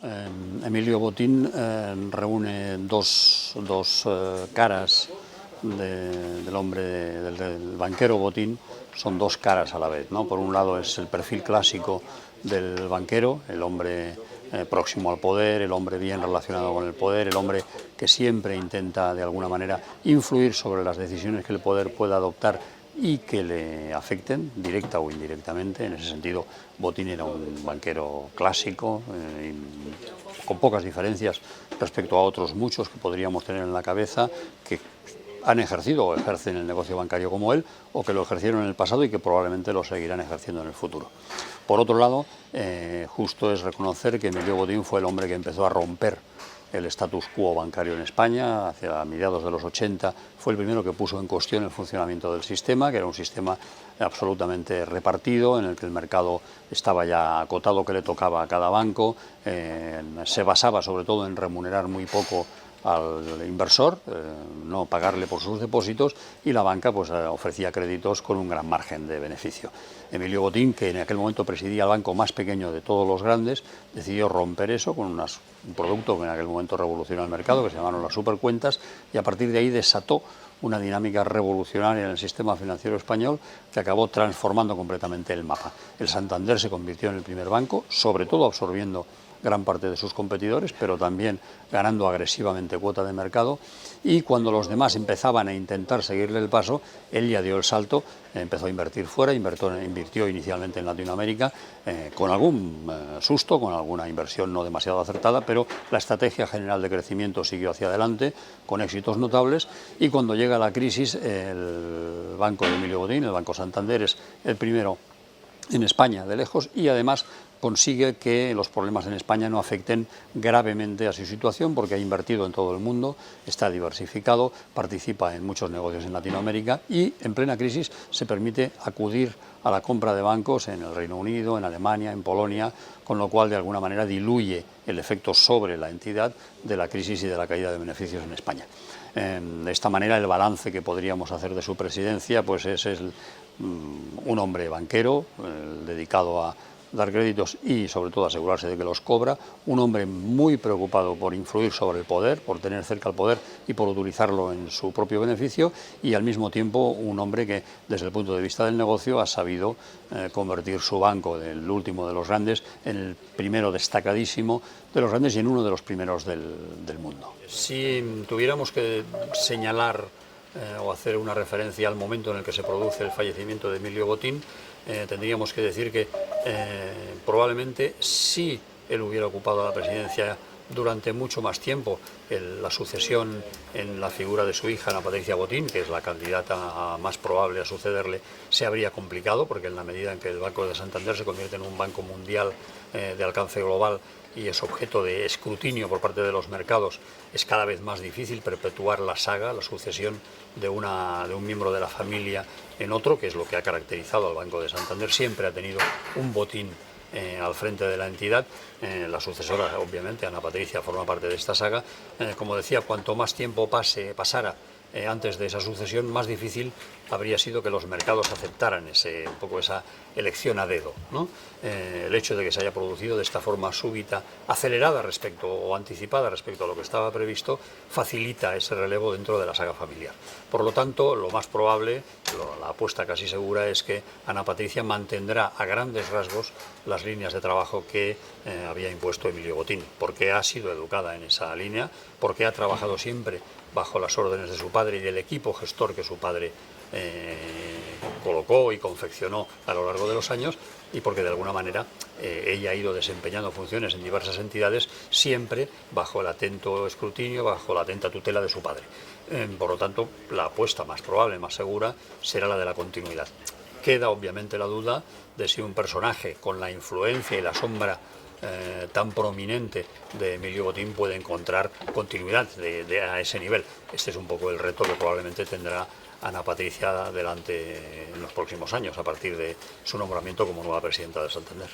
Emilio Botín reúne dos caras del hombre, del banquero Botín, son dos caras a la vez, ¿no? Por un lado es el perfil clásico del banquero, el hombre próximo al poder, el hombre bien relacionado con el poder, el hombre que siempre intenta de alguna manera influir sobre las decisiones que el poder pueda adoptar y que le afecten, directa o indirectamente. En ese sentido, Botín era un banquero clásico, con pocas diferencias respecto a otros muchos que podríamos tener en la cabeza, que han ejercido o ejercen el negocio bancario como él, o que lo ejercieron en el pasado y que probablemente lo seguirán ejerciendo en el futuro. Por otro lado, justo es reconocer que Emilio Botín fue el hombre que empezó a romper el status quo bancario en España. Hacia mediados de los 80 fue el primero que puso en cuestión el funcionamiento del sistema, que era un sistema absolutamente repartido, en el que el mercado estaba ya acotado que le tocaba a cada banco, se basaba sobre todo en remunerar muy poco al inversor, no pagarle por sus depósitos, y la banca pues ofrecía créditos con un gran margen de beneficio. Emilio Botín, que en aquel momento presidía el banco más pequeño de todos los grandes, decidió romper eso con un producto que en aquel momento revolucionó el mercado, que se llamaron las supercuentas, y a partir de ahí desató una dinámica revolucionaria en el sistema financiero español que acabó transformando completamente el mapa. El Santander se convirtió en el primer banco, sobre todo absorbiendo gran parte de sus competidores, pero también ganando agresivamente cuota de mercado, y cuando los demás empezaban a intentar seguirle el paso, él ya dio el salto, empezó a invertir fuera, invirtió inicialmente en Latinoamérica, con algún susto, con alguna inversión no demasiado acertada, pero la estrategia general de crecimiento siguió hacia adelante, con éxitos notables, y cuando llega la crisis, el banco de Emilio Botín, el Banco Santander, es el primero en España de lejos, y además consigue que los problemas en España no afecten gravemente a su situación, porque ha invertido en todo el mundo, está diversificado, participa en muchos negocios en Latinoamérica, y en plena crisis se permite acudir a la compra de bancos en el Reino Unido, en Alemania, en Polonia, con lo cual de alguna manera diluye el efecto sobre la entidad de la crisis y de la caída de beneficios en España. De esta manera, el balance que podríamos hacer de su presidencia pues es un hombre banquero, dedicado a dar créditos y sobre todo asegurarse de que los cobra, un hombre muy preocupado por influir sobre el poder, por tener cerca el poder y por utilizarlo en su propio beneficio, y al mismo tiempo un hombre que desde el punto de vista del negocio ha sabido convertir su banco, del último de los grandes, en el primero destacadísimo de los grandes y en uno de los primeros del mundo. Si tuviéramos que señalar o hacer una referencia al momento en el que se produce el fallecimiento de Emilio Botín, tendríamos que decir que probablemente si él hubiera ocupado la presidencia durante mucho más tiempo, la sucesión en la figura de su hija, Ana Patricia Botín, que es la candidata más probable a sucederle, se habría complicado, porque en la medida en que el Banco de Santander se convierte en un banco mundial de alcance global y es objeto de escrutinio por parte de los mercados, es cada vez más difícil perpetuar la saga, la sucesión de un miembro de la familia en otro, que es lo que ha caracterizado al Banco de Santander. Siempre ha tenido un Botín al frente de la entidad. La sucesora, obviamente, Ana Patricia, forma parte de esta saga. Como decía, cuanto más tiempo pasara antes de esa sucesión, más difícil habría sido que los mercados aceptaran un poco esa elección a dedo, ¿no? El hecho de que se haya producido de esta forma súbita, acelerada o anticipada respecto a lo que estaba previsto, facilita ese relevo dentro de la saga familiar. Por lo tanto, lo más probable, la apuesta casi segura, es que Ana Patricia mantendrá a grandes rasgos las líneas de trabajo que había impuesto Emilio Botín, porque ha sido educada en esa línea, porque ha trabajado siempre bajo las órdenes de su padre y del equipo gestor que su padre colocó y confeccionó a lo largo de los años, y porque de alguna manera ella ha ido desempeñando funciones en diversas entidades, siempre bajo el atento escrutinio, bajo la atenta tutela de su padre. Por lo tanto, la apuesta más probable, más segura, será la de la continuidad. Queda obviamente la duda de si un personaje con la influencia y la sombra tan prominente de Emilio Botín puede encontrar continuidad a ese nivel. Este es un poco el reto que probablemente tendrá Ana Patricia delante en los próximos años, a partir de su nombramiento como nueva presidenta de Santander.